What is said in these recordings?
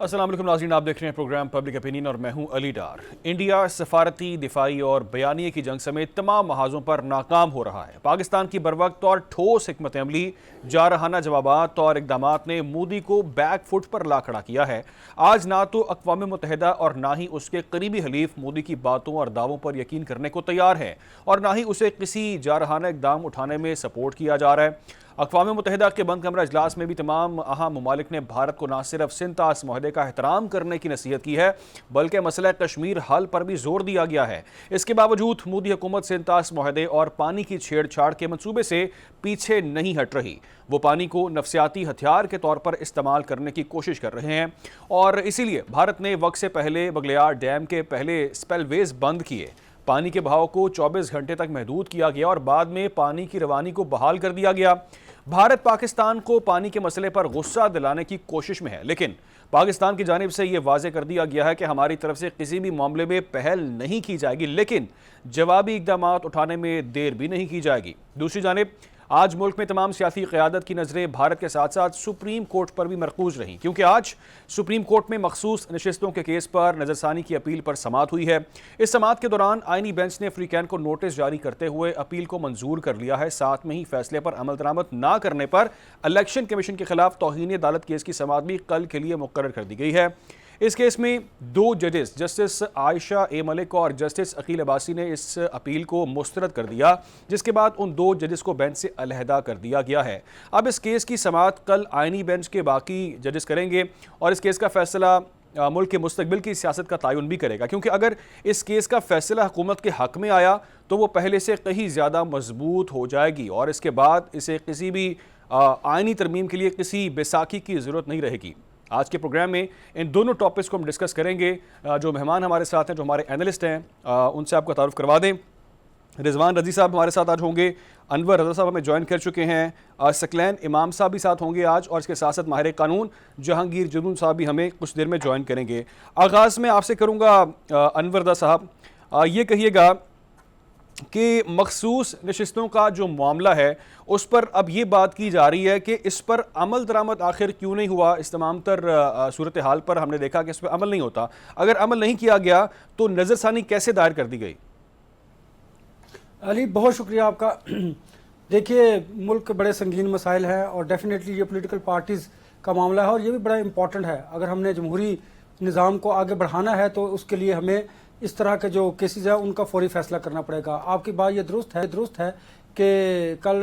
अस्सलाम वालेकुम नाज़रीन, आप देख रहे हैं प्रोग्राम पब्लिक ओपिनियन और मैं हूं अली डार। इंडिया सफारती, दिफाई और बयानिए की जंग समेत तमाम महाजों पर नाकाम हो रहा है। पाकिस्तान की बरवक्त और ठोस हिकमत अमली, जारहाना जवाबात और इकदामात ने मोदी को बैक फुट पर ला खड़ा किया है। आज ना तो अक़वाम मुत्तहिदा और ना ही उसके करीबी हलीफ मोदी की बातों और दावों पर यकीन करने को तैयार है और ना ही उसे किसी जारहाना इकदाम उठाने में सपोर्ट किया जा रहा है। अक़वाम मुत्तहिदा के बंद कमरा इजलास में भी तमाम अहम ममालिक ने भारत को न सिर्फ सिंध-तास मुआहदे का एहतराम करने की नसीहत की है, बल्कि मसला कश्मीर हल पर भी जोर दिया गया है। इसके बावजूद मोदी हुकूमत सिंध-तास मुआहदे और पानी की छेड़छाड़ के मंसूबे से पीछे नहीं हट रही। वो पानी को नफसियाती हथियार के तौर पर इस्तेमाल करने की कोशिश कर रहे हैं और इसीलिए भारत ने वक्त से पहले बगलियार डैम के पहले स्पेलवेज बंद किए। पानी के बहाव को 24 घंटे तक महदूद किया गया और बाद में पानी की रवानी को बहाल कर दिया गया। भारत पाकिस्तान को पानी के मसले पर गुस्सा दिलाने की कोशिश में है, लेकिन पाकिस्तान की जानिब से यह वाजे कर दिया गया है कि हमारी तरफ से किसी भी मामले में पहल नहीं की जाएगी, लेकिन जवाबी इकदाम उठाने में देर भी नहीं की जाएगी। दूसरी जानिब आज मुल्क में तमाम सियासी क़यादत की नज़रें भारत के साथ साथ सुप्रीम कोर्ट पर भी मरकूज रहीं, क्योंकि आज सुप्रीम कोर्ट में मखसूस नशिस्तों के केस पर नज़रसानी की अपील पर समाअत हुई है। इस समाअत के दौरान आईनी बेंच ने फ्रीकैन को नोटिस जारी करते हुए अपील को मंजूर कर लिया है। साथ में ही फैसले पर अमल दरामद ना करने पर इलेक्शन कमीशन के खिलाफ तौहीन अदालत केस की समाअत भी कल के लिए मुकर्रर कर दी गई है। इस केस में दो जजेस जस्टिस आयशा ए मलिक और जस्टिस अकील अब्बासी ने इस अपील को मुस्तरद कर दिया, जिसके बाद उन दो जजेस को बेंच से अलहदा कर दिया गया है। अब इस केस की समाअत कल आईनी बेंच के बाकी जजेस करेंगे और इस केस का फैसला मुल्क के मुस्तकबिल की सियासत का तयन भी करेगा, क्योंकि अगर इस केस का फैसला हुकूमत के हक में आया तो वो पहले से कहीं ज़्यादा मजबूत हो जाएगी और इसके बाद इसे किसी भी आईनी तरमीम के लिए किसी बैसाखी की ज़रूरत नहीं रहेगी। आज के प्रोग्राम में इन दोनों टॉपिक्स को हम डिस्कस करेंगे। जो मेहमान हमारे साथ हैं, जो हमारे एनालिस्ट हैं, उनसे आपका तारुफ करवा दें। रिजवान रजी साहब हमारे साथ आज होंगे, अनवर रजा साहब हमें ज्वाइन कर चुके हैं, सकलैन इमाम साहब भी साथ होंगे आज, और इसके साथ साथ माहिर कानून जहांगीर जुनून साहब भी हमें कुछ देर में ज्वाइन करेंगे। आगाज़ में आपसे करूँगा अनवर रजा साहब, ये कहिएगा कि मखसूस नशिस्तों का जो मामला है उस पर अब ये बात की जा रही है कि इस पर अमल दरामद आखिर क्यों नहीं हुआ। इस तमाम तर सूरत हाल पर हमने देखा कि इस पर अमल नहीं होता। अगर अमल नहीं किया गया तो नज़रसानी कैसे दायर कर दी गई? अली, बहुत शुक्रिया आपका। देखिए, मुल्क के बड़े संगीन मसाइल हैं और डेफिनेटली ये पॉलिटिकल पार्टीज़ का मामला है और ये भी बड़ा इंपॉर्टेंट है। अगर हमने जमहूरी निज़ाम को आगे बढ़ाना है तो उसके लिए हमें इस तरह के जो केसेस हैं उनका फौरी फैसला करना पड़ेगा। आपकी बात ये दुरुस्त है कि कल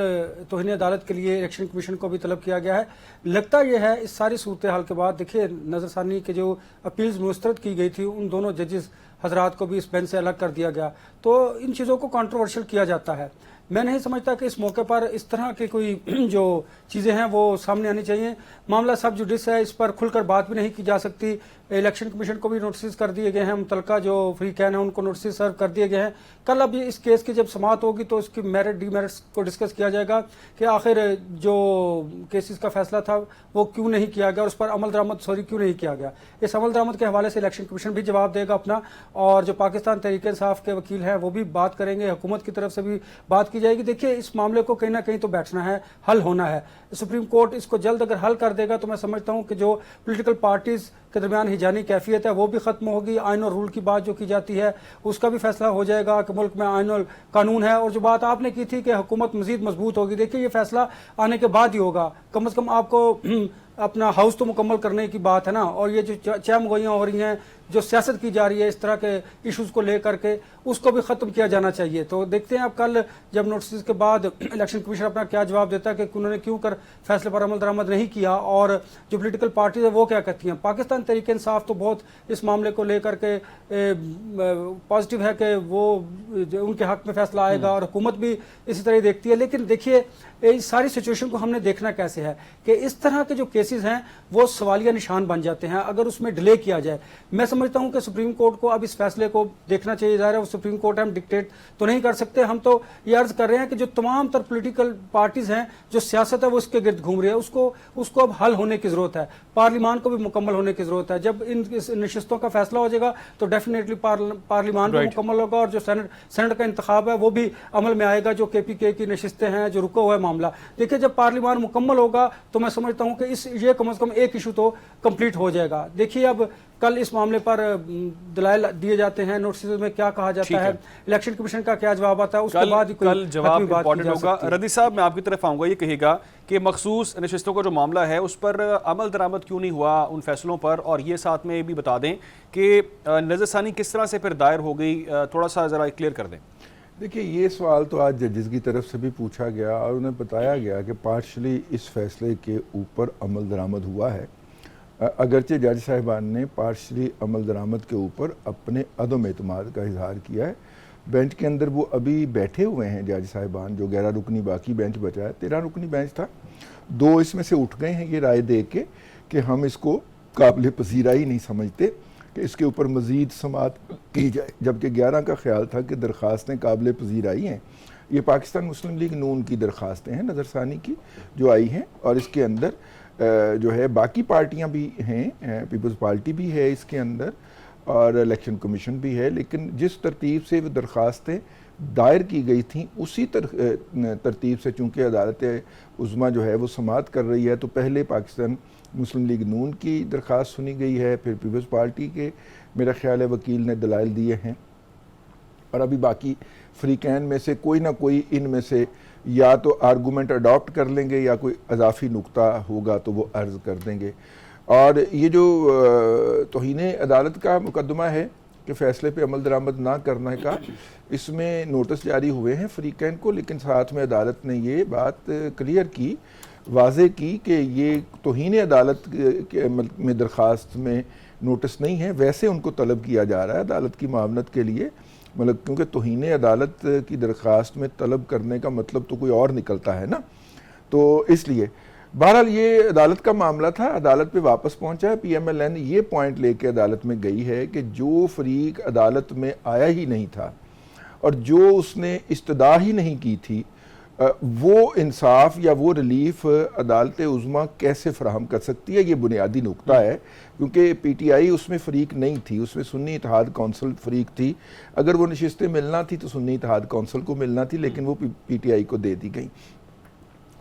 तौहीन अदालत के लिए इलेक्शन कमीशन को भी तलब किया गया है। लगता यह है इस सारी सूरत हाल के बाद, देखिए, नज़रसानी के जो अपील्स मुस्तरद की गई थी उन दोनों जजेस हजरात को भी इस बेंच से अलग कर दिया गया, तो इन चीज़ों को कंट्रोवर्शियल किया जाता है। मैं नहीं समझता कि इस मौके पर इस तरह की कोई जो चीज़ें हैं वो सामने आनी चाहिए। मामला सब जुडिस है, इस पर खुलकर बात भी नहीं की जा सकती। इलेक्शन कमीशन को भी नोटिस कर दिए गए हैं, मुतलका जो फ्री कैन है उनको नोटिस सर्व कर दिए गए हैं। कल अब इस केस की जब समाअत होगी तो इसकी मेरिट डीमेरिट्स को डिस्कस किया जाएगा कि आखिर जो केसेस का फैसला था वो क्यों नहीं किया गया और उस पर अमल दरामद क्यों नहीं किया गया। इस अमल दरामद के हवाले से इलेक्शन कमीशन भी जवाब देगा अपना, और जो पाकिस्तान तहरीक इंसाफ के वकील हैं वो भी बात करेंगे, हुकूमत की तरफ से भी बात की जाएगी। देखिए, इस मामले को कहीं ना कहीं तो बैठना है, हल होना है। सुप्रीम कोर्ट इसको जल्द अगर हल कर देगा तो मैं समझता हूँ कि जो पोलिटिकल पार्टीज़ के दरमियान हिजानी कैफियत है वो भी ख़त्म होगी। आइन और रूल की बात जो की जाती है उसका भी फैसला हो जाएगा कि मुल्क में आइन और कानून है। और जो बात आपने की थी कि हुकूमत मज़ीद मजबूत होगी, देखिए ये फैसला आने के बाद ही होगा। कम से कम आपको अपना हाउस तो मुकम्मल करने की बात है ना, और ये जो चहमगोइयाँ हो रही हैं, जो सियासत की जा रही है इस तरह के इश्यूज़ को लेकर के, उसको भी ख़त्म किया जाना चाहिए। तो देखते हैं अब कल जब नोटिस के बाद इलेक्शन कमीशन अपना क्या जवाब देता है कि उन्होंने क्यों कर फैसले पर अमल दरामद नहीं किया, और जो पोलिटिकल पार्टीज है वो क्या कहती हैं। पाकिस्तान तहरीक इंसाफ तो बहुत इस मामले को लेकर के पॉजिटिव है कि वो उनके हक में फैसला आएगा और हुकूमत भी इसी तरह देखती है। लेकिन देखिए, इस सारी सिचुएशन को हमने देखना कैसे है कि इस तरह के जो केसेस हैं वो सवालिया निशान बन जाते हैं अगर उसमें डिले किया जाए। मैं समझता हूं कि सुप्रीम कोर्ट को अब इस फैसले को देखना चाहिए। ज़ाहिर है वो सुप्रीम कोर्ट हम डिक्टेट तो नहीं कर सकते। हम तो ये अर्ज कर रहे हैं कि जो तमाम तर पोलिटिकल पार्टीज हैं, जो सियासत है वो इसके गिर्द घूम रही है, उसको अब हल होने की जरूरत है। पार्लियामान को भी मुकम्मल होने की जरूरत है। जब इन नशिस्तों का फैसला हो जाएगा तो डेफिनेटली पार्लियामान भी मुकम्मल होगा और जो सेनेट का इंतखाब है वो भी अमल में आएगा। जो KPK की नशिस्तें हैं, जो रुका हुआ है मामला, देखिए जब पार्लियामान मुकम्मल होगा तो मैं समझता हूं कि इस ये कम से कम एक इशू तो कंप्लीट हो जाएगा। देखिए अब कल इस मामले पर दलाइल दिए जाते हैं, नोटिस में क्या कहा जाता है, इलेक्शन कमीशन का क्या जवाब आता है, उसके बाद कल जवाब इंपॉर्टेंट होगा। रदी साहब, मैं आपकी तरफ आऊंगा, ये कहिएगा कि मखसूस नशिस्तों का जो मामला है उस पर अमल दरामद क्यों नहीं हुआ उन फैसलों पर, और ये साथ में ये भी बता दें कि नजरसानी किस तरह से फिर दायर हो गई, थोड़ा सा जरा क्लियर कर दें। देखिए, ये सवाल तो आज जजेस की तरफ से भी पूछा गया और उन्हें बताया गया कि पार्शली इस फैसले के ऊपर अमल दरामद हुआ है, अगरचे जज साहिबान ने पार्शली अमल दरामद के ऊपर अपने अदम एतमाद का इजहार किया है। बेंच के अंदर वो अभी बैठे हुए हैं जज साहिबान, जो 11 रुकनी बाकी बेंच बचा है, 13 रुकनी बेंच था, 2 इसमें से उठ गए हैं ये राय दे के कि हम इसको काबिल पजीराई नहीं समझते कि इसके ऊपर मज़ीद समाअत की जाए, जबकि 11 का ख्याल था कि दरख्वास्तें काबिल पजीराई हैं। ये पाकिस्तान मुस्लिम लीग नून की दरख्वास्तें हैं नज़रसानी की जो आई हैं, और इसके अंदर जो है बाकी पार्टियां भी हैं, पीपल्स पार्टी भी है इसके अंदर और इलेक्शन कमीशन भी है, लेकिन जिस तरतीब से वो दरख्वास्तें दायर की गई थी उसी तरतीब से चूँकि अदालत उज़्मा जो है वो समाअत कर रही है, तो पहले पाकिस्तान मुस्लिम लीग नून की दरख्वास्त सुनी गई है, फिर पीपल्स पार्टी के मेरा ख्याल है वकील ने दलाइल दिए हैं, और अभी बाकी फ्रीकैन में से कोई ना कोई इनमें से या तो आर्गूमेंट अडॉप्ट कर लेंगे या कोई अजाफी नुक्ता होगा तो वो अर्ज़ कर देंगे। और ये जो तौहीन अदालत का मुकदमा है कि फ़ैसले पे अमल दरामद ना करने का, इसमें नोटिस जारी हुए हैं फ्रीकैन को, लेकिन साथ में अदालत ने ये बात क्लियर की, वाज़े की कि ये तौहीन अदालत में दरख्वास्त में नोटिस नहीं है, वैसे उनको तलब किया जा रहा है अदालत की मामलत के लिए, मतलब क्योंकि तौहीन अदालत की दरख्वास्त में तलब करने का मतलब तो कोई और निकलता है ना, तो इसलिए बहरहाल ये अदालत का मामला था, अदालत पे वापस पहुंचा है। PMLN ये पॉइंट लेके अदालत में गई है कि जो फरीक अदालत में आया ही नहीं था और जो उसने इस्तदा ही नहीं की थी, वो इंसाफ या वो रिलीफ अदालत उज़्मा कैसे फराहम कर सकती है, ये बुनियादी नुकता है, क्योंकि PTI उसमें फ़रीक नहीं थी, उसमें सुन्नी इत्तेहाद कौंसिल फ़रीक थी। अगर वो नशिस्तें मिलना थी तो सुन्नी इत्तेहाद कौंसिल को मिलना थी, लेकिन वो PTI को दे दी गई।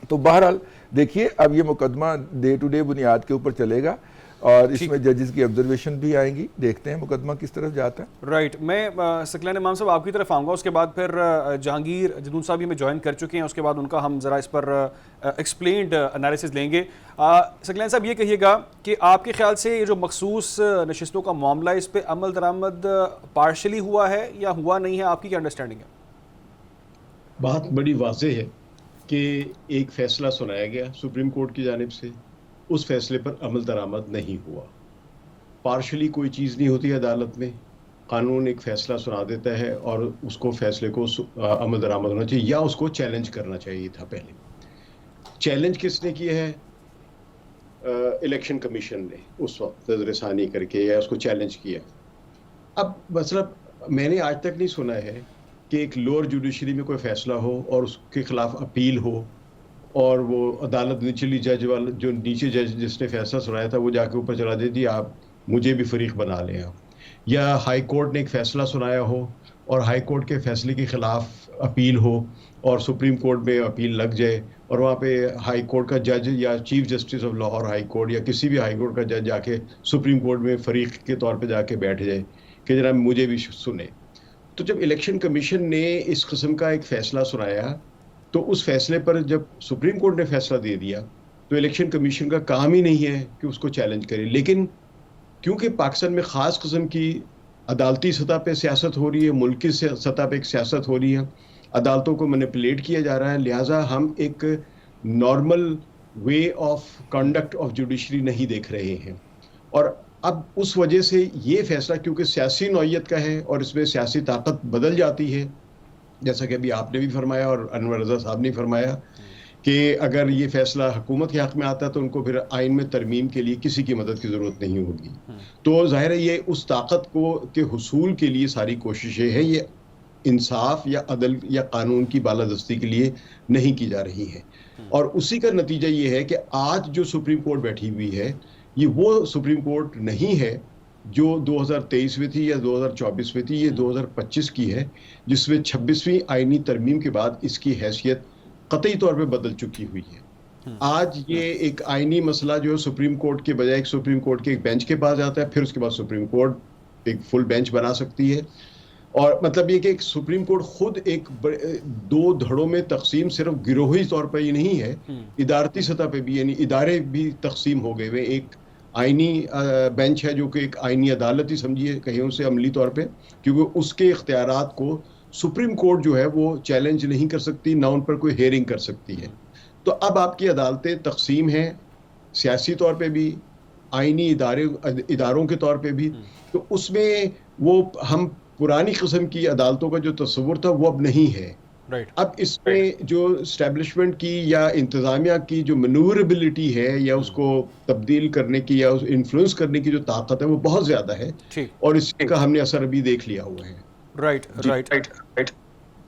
तो बहरहाल देखिए, अब ये मुकदमा डे टू डे बुनियाद के ऊपर चलेगा और इसमें जजेस की ऑब्जर्वेशन भी आएंगी, देखते हैं मुकदमा किस तरफ जाता है। राइट, मैं सकलैन इमाम साहब आपकी तरफ आऊँगा, उसके बाद फिर जहांगीर जदून साहब भी में ज्वाइन कर चुके हैं, उसके बाद उनका हम ज़रा इस पर एक्सप्लेन्ड एनालिसिस लेंगे। सकलैन साहब, ये कहिएगा कि आपके ख्याल से ये जो मखसूस नशिस्तों का मामला है, इस पर अमल दरामद पार्शली हुआ है या हुआ नहीं है, आपकी क्या अंडरस्टैंडिंग है? बात बड़ी वाज़ेह है कि एक फ़ैसला सुनाया गया सुप्रीम कोर्ट की जानिब से, उस फैसले पर अमल दरामद नहीं हुआ। पार्शली कोई चीज़ नहीं होती अदालत में, कानून एक फ़ैसला सुना देता है और उसको फ़ैसले को अमल दरामद होना चाहिए या उसको चैलेंज करना चाहिए था। पहले चैलेंज किसने किया है? इलेक्शन कमीशन ने उस वक्त नज़रसानी करके या उसको चैलेंज किया। अब मतलब मैंने आज तक नहीं सुना है कि एक लोअर जुडिशरी में कोई फ़ैसला हो और उसके ख़िलाफ़ अपील हो और वो अदालत निचली जज वाला, जो नीचे जज जिसने फैसला सुनाया था, वो जाके ऊपर चला देती आप मुझे भी फरीक बना लें आप, या हाई कोर्ट ने एक फ़ैसला सुनाया हो और हाई कोर्ट के फैसले के ख़िलाफ़ अपील हो और सुप्रीम कोर्ट में अपील लग जाए और वहाँ पे हाई कोर्ट का जज या chief justice of Lahore high court या किसी भी हाई कोर्ट का जज जाके सुप्रीम कोर्ट में फरीक के तौर पे जाके बैठ जाए कि जनाब मुझे भी सुने। तो जब इलेक्शन कमीशन ने इस किस्म का एक फ़ैसला सुनाया, तो उस फैसले पर जब सुप्रीम कोर्ट ने फैसला दे दिया तो इलेक्शन कमीशन का काम ही नहीं है कि उसको चैलेंज करे। लेकिन क्योंकि पाकिस्तान में ख़ास किस्म की अदालती सतह पे सियासत हो रही है, मुल्क की सतह पे एक सियासत हो रही है, अदालतों को मैनिपुलेट किया जा रहा है, लिहाजा हम एक normal way of conduct of judiciary नहीं देख रहे हैं। और अब उस वजह से ये फैसला क्योंकि सियासी नौइयत का है और इसमें सियासी ताकत बदल जाती है, जैसा कि अभी आपने भी फरमाया और अनवर रज़ा साहब ने फरमाया कि अगर ये फैसला हुकूमत के हक़ में आता है तो उनको फिर आइन में तरमीम के लिए किसी की मदद की ज़रूरत नहीं होगी। तो ज़ाहिर है ये उस ताकत को के हुसूल के लिए सारी कोशिशें हैं, ये इंसाफ या अदल या कानून की बालादस्ती के लिए नहीं की जा रही है। और उसी का नतीजा ये है कि आज जो सुप्रीम कोर्ट बैठी हुई है, ये वो सुप्रीम कोर्ट नहीं है जो 2023 में थी या 2024 में थी, ये 2025 की है, जिसमें 26वीं आईनी तरमीम के बाद इसकी हैसियत कतई तौर पे बदल चुकी हुई है। आज ये एक आईनी मसला जो है सुप्रीम कोर्ट के बजाय एक सुप्रीम कोर्ट के एक बेंच के पास जाता है, फिर उसके बाद सुप्रीम कोर्ट एक फुल बेंच बना सकती है। और मतलब ये कि एक सुप्रीम कोर्ट खुद एक दो धड़ों में तकसीम सिर्फ गिरोही तौर पर ही नहीं है, इदारती सतह पे भी, यानी इदारे भी तकसीम हो गए हुए। एक आईनी बेंच है जो कि एक आईनी अदालत ही समझिए कहीं उसे अमली तौर पे, क्योंकि उसके इख्तियारात को सुप्रीम कोर्ट जो है वो चैलेंज नहीं कर सकती, ना उन पर कोई हेयरिंग कर सकती है। तो अब आपकी अदालतें तकसीम हैं, सियासी तौर पे भी, आईनी इदारों के तौर पे भी। तो उसमें वो हम पुरानी किस्म की अदालतों का जो तस्वुर था वो अब नहीं है। अब इसमें जो इस्टेब्लिशमेंट की या इंतजामिया की जो मनूवरेबिलिटी है या उसको तब्दील करने की या इन्फ्लुएंस करने की जो ताकत है वो बहुत ज्यादा है, और इसका हमने असर अभी देख लिया हुआ है। राइट।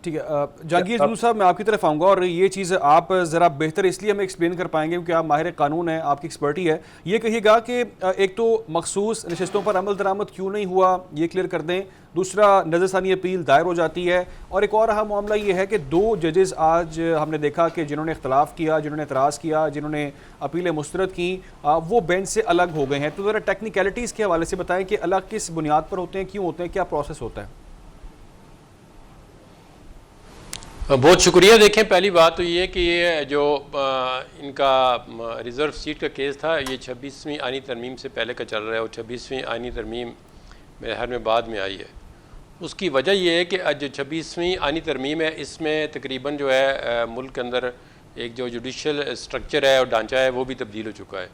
ठीक है, जहांगीर जुलूस साहब, मैं आपकी तरफ आऊँगा और ये चीज़ आप ज़रा बेहतर इसलिए हमें एक्सप्लेन कर पाएंगे क्योंकि आप माहिर कानून हैं, आपकी एक्सपर्टी है। ये कहिएगा कि एक तो मखसूस नशिस्तों पर अमल दरामद क्यों नहीं हुआ, ये क्लियर कर दें। दूसरा, नज़रसानी अपील दायर हो जाती है, और एक और अहम मामला ये है कि 2 जजेस आज हमने देखा कि जिन्होंने इख्तलाफ किया, जिन्होंने एतराज़ किया, जिन्होंने अपीलें मुस्तरद की, वो बेंच से अलग हो गए हैं। तो ज़रा टेक्निकलिटीज़ के हवाले से बताएं कि अलग किस बुनियाद पर होते हैं, क्यों होते हैं, क्या प्रोसेस होता है? बहुत शुक्रिया। देखें, पहली बात तो ये है कि ये जो इनका रिज़र्व सीट का केस था, ये 26वीं आईनी तरमीम से पहले का चल रहा है, और 26वीं आईनी तरमीम मेरे ख्याल में बाद में आई है। उसकी वजह यह है कि जो 26वीं आईनी तरमीम है, इसमें तकरीबन जो है मुल्क के अंदर एक जो जुडिशल स्ट्रक्चर है और ढांचा है वो भी तब्दील हो चुका है।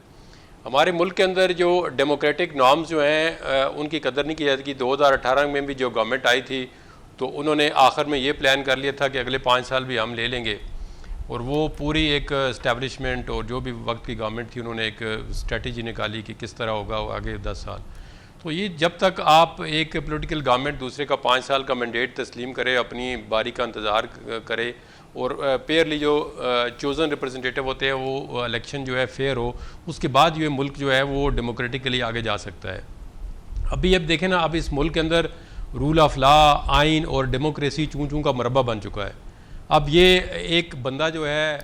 हमारे मुल्क के अंदर जो डेमोक्रेटिक नॉर्म्स जो हैं उनकी कदर नहीं की जाती। कि 2018 में भी जो गवर्नमेंट आई थी तो उन्होंने आखिर में ये प्लान कर लिया था कि अगले 5 साल भी हम ले लेंगे, और वो पूरी एक इस्टेब्लिशमेंट और जो भी वक्त की गवर्नमेंट थी उन्होंने एक स्ट्रेटजी निकाली कि किस तरह होगा आगे 10 साल। तो ये जब तक आप एक पॉलिटिकल गवर्नमेंट दूसरे का 5 साल का मैंडेट तस्लीम करे, अपनी बारी का इंतज़ार करे, और पेयरली जो चोज़न रिप्रेजेंटेटिव होते हैं वो इलेक्शन जो है फेयर हो, उसके बाद जो है मुल्क जो है वो डेमोक्रेटिकली आगे जा सकता है। अभी अब देखें ना, अब इस मुल्क के अंदर रूल ऑफ लॉ, आइन और डेमोक्रेसी चूँ चूँ का मरबा बन चुका है। अब ये एक बंदा जो है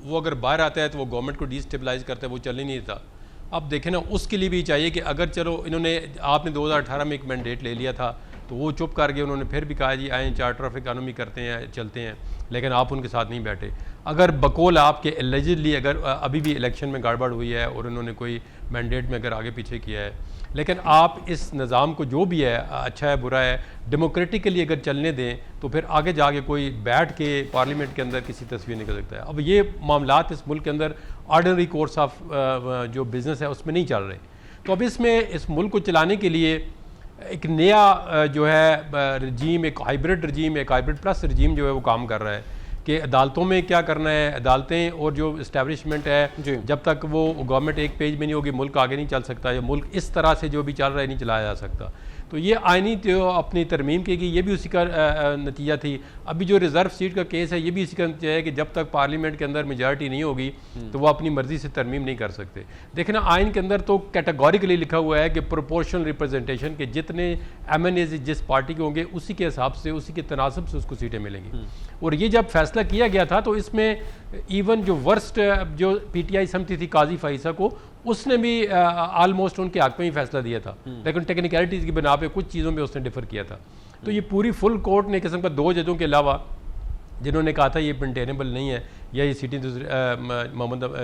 वो अगर बाहर आता है तो वो गवर्नमेंट को डिस्टेबलाइज करता है, वो चल ही नहीं था। अब देखें ना, उसके लिए भी चाहिए कि अगर चलो इन्होंने, आपने 2018 में एक मैंडेट ले लिया था तो वो चुप कर गए, उन्होंने फिर भी कहा जी आए चार्टर ऑफ इकानमी करते हैं, चलते हैं, लेकिन आप उनके साथ नहीं बैठे। अगर बकौल आपके एलिजिडली अगर अभी भी इलेक्शन में गड़बड़ हुई है और उन्होंने कोई मैंडेट में अगर आगे पीछे किया है, लेकिन आप इस निज़ाम को जो भी है, अच्छा है बुरा है, डेमोक्रेटिकली अगर चलने दें तो फिर आगे जाके कोई बैठ के पार्लियामेंट के अंदर किसी तस्वीर निकल सकता है। अब ये मामलात इस मुल्क के अंदर ऑर्डनरी कोर्स ऑफ जो बिज़नेस है उसमें नहीं चल रहे। तो अब इसमें इस मुल्क को चलाने के लिए एक नया जो है रजीम, एक हाइब्रिड रजीम, एक हाइब्रिड प्लस रजीम जो है वो काम कर रहा है कि अदालतों में क्या करना है। अदालतें और जो इस्टेब्लिशमेंट है, जब तक वो गवर्नमेंट एक पेज में नहीं होगी मुल्क आगे नहीं चल सकता, या मुल्क इस तरह से जो भी चल रहा है नहीं चलाया जा सकता। तो ये आईनी जो अपनी तरमीम की गई, ये भी उसी का नतीजा थी। अभी जो रिज़र्व सीट का केस है ये भी इसी का नतीजा है कि जब तक पार्लियामेंट के अंदर मेजॉरिटी नहीं होगी तो वो अपनी मर्जी से तरमीम नहीं कर सकते। देखना, आइन के अंदर तो कैटेगोरिकली लिखा हुआ है कि प्रोपोर्शनल रिप्रेजेंटेशन के जितने MNA जिस पार्टी के होंगे उसी के हिसाब से, उसी के तनासब से उसको सीटें मिलेंगी। और ये जब फैसला किया गया था तो इसमें इवन जो वर्स्ट जो PTI समझती थी काजी फाइसा को, उसने भी आलमोस्ट उनके हक में ही फैसला दिया था, लेकिन टेक्निकलिटीज़ की बिना पे कुछ चीज़ों में उसने डिफर किया था। तो ये पूरी फुल कोर्ट ने किस्म का 2 जजों के अलावा जिन्होंने कहा था ये मेंटेनेबल नहीं है, या ये सीटें दूसरे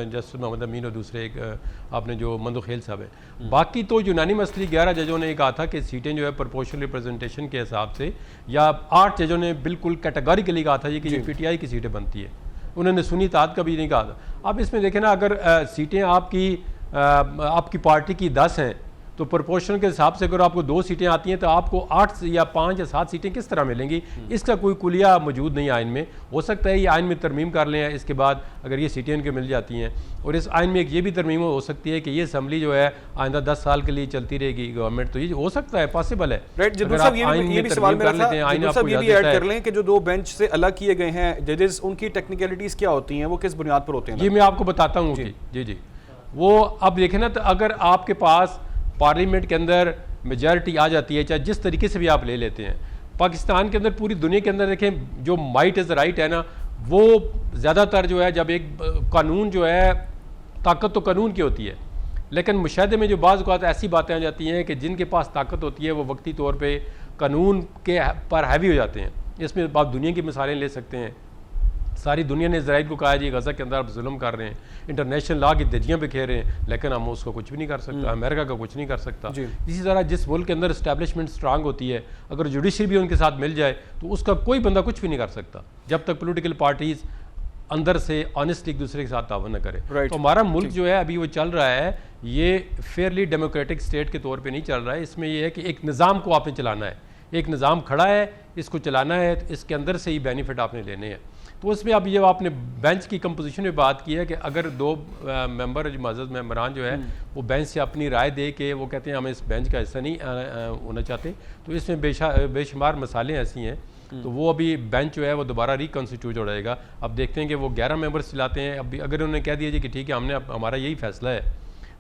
जस्टिस मोहम्मद अमीन और दूसरे एक आपने जो मंदोखेल साहब है, बाकी तो यूनानिमसली 11 जजों ने कहा था कि सीटें जो है प्रोपोर्शनल रिप्रेजेंटेशन के हिसाब से, या 8 जजों ने बिल्कुल कैटेगोरिकली कहा था ये कि ये PTI की सीटें बनती है, उन्होंने सुन्नी इत्तेहाद का भी नहीं कहा था। अब इसमें देखें ना, अगर सीटें आपकी पार्टी की 10 हैं तो प्रोपोर्शन के हिसाब से अगर आपको 2 सीटें आती हैं तो आपको 8 या 5 या 7 सीटें किस तरह मिलेंगी, इसका कोई कुलिया मौजूद नहीं आइन में। हो सकता है ये आइन में तरमीम कर लें, इसके बाद अगर ये सीटें इनको मिल जाती हैं, और इस आइन में एक ये भी तरमीम हो सकती है कि ये असम्बली जो है आइंदा 10 साल के लिए चलती रहेगी गवर्नमेंट, तो ये हो सकता है, पॉसिबल है। राइट, ये भी सवाल मेरा था, ये भी ऐड कर लें कि जो 2 बेंच से अलग किए गए हैं जजेस, उनकी टेक्निकलिटीज़ क्या होती हैं, वो किस बुनियाद पर होते हैं? ये मैं आपको बताता हूँ। जी, वो अब देखें ना, तो अगर आपके पास पार्लियामेंट के अंदर मेजॉरिटी आ जाती है, चाहे जिस तरीके से भी आप ले लेते हैं, पाकिस्तान के अंदर, पूरी दुनिया के अंदर देखें, जो माइट इज़ राइट है ना, वो ज़्यादातर जो है जब एक कानून जो है, ताकत तो कानून की होती है, लेकिन मुशाहदे में जो बाज़ औक़ात ऐसी बातें आ जाती हैं कि जिनके पास ताकत होती है वो वक्ती तौर पे कानून के पर हैवी हो जाते हैं। इसमें आप दुनिया की मिसालें ले सकते हैं। सारी दुनिया ने इज़राइल को कहा जी गज़ा के अंदर आप जुल्म कर रहे हैं, इंटरनेशनल लॉ की धज्जियाँ बिखेर रहे हैं, लेकिन हम उसको कुछ भी नहीं कर सकता, अमेरिका का कुछ नहीं कर सकता। इसी तरह जिस मुल्क के अंदर इस्टेब्लिशमेंट स्ट्रांग होती है, अगर जुडिशरी भी उनके साथ मिल जाए तो उसका कोई बंदा कुछ भी नहीं कर सकता जब तक पोलिटिकल पार्टीज़ अंदर से ऑनेस्टली एक दूसरे के साथ तावन न करे। तो हमारा मुल्क जो है अभी वो चल रहा है, ये फेयरली डेमोक्रेटिक स्टेट के तौर पे नहीं चल रहा है। इसमें ये है कि एक निज़ाम को आपने चलाना है, एक निज़ाम खड़ा है, इसको चलाना है, तो इसके अंदर से ही बेनिफिट आपने लेने हैं। तो उसमें अब ये आपने बेंच की कंपोजिशन में बात की है कि अगर 2 मेंबर जो मज़द मेंबरान जो है वो बेंच से अपनी राय दे के वो कहते हैं हम इस बेंच का हिस्सा नहीं होना चाहते, तो इसमें बेशुमार मसाले ऐसी हैं, तो वो अभी बेंच जो है वो दोबारा रिकॉन्स्टिट्यूट हो जाएगा। अब देखते हैं कि वो 11 मेंबर्स चलाते हैं। अब अगर उन्होंने कह दिया जी कि ठीक है हमने हमारा यही फैसला है,